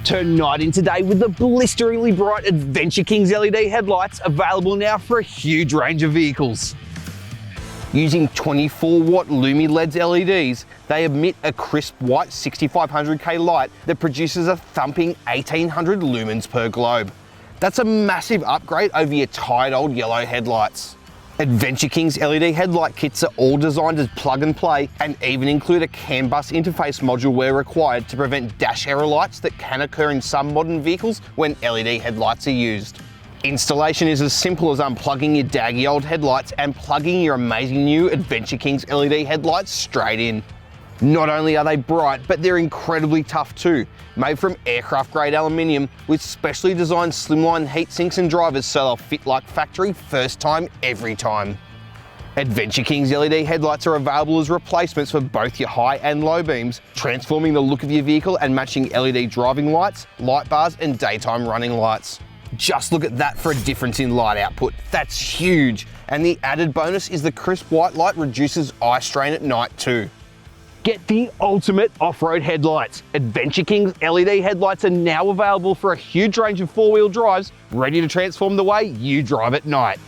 Turn night into day with the blisteringly bright Adventure Kings LED headlights, available now for a huge range of vehicles. Using 24-watt Lumileds LEDs, they emit a crisp white 6500K light that produces a thumping 1800 lumens per globe. That's a massive upgrade over your tired old yellow headlights. Adventure Kings LED headlight kits are all designed as plug and play and even include a CAN bus interface module where required to prevent dash error lights that can occur in some modern vehicles when LED headlights are used. Installation is as simple as unplugging your daggy old headlights and plugging your amazing new Adventure Kings LED headlights straight in. Not only are they bright, but they're incredibly tough too. Made from aircraft grade aluminium with specially designed slimline heat sinks and drivers so they'll fit like factory first time, every time. Adventure Kings LED headlights are available as replacements for both your high and low beams, transforming the look of your vehicle and matching LED driving lights, light bars and daytime running lights. Just look at that for a difference in light output. That's huge. And the added bonus is the crisp white light reduces eye strain at night too. Get the ultimate off-road headlights. Adventure Kings LED headlights are now available for a huge range of four-wheel drives, ready to transform the way you drive at night.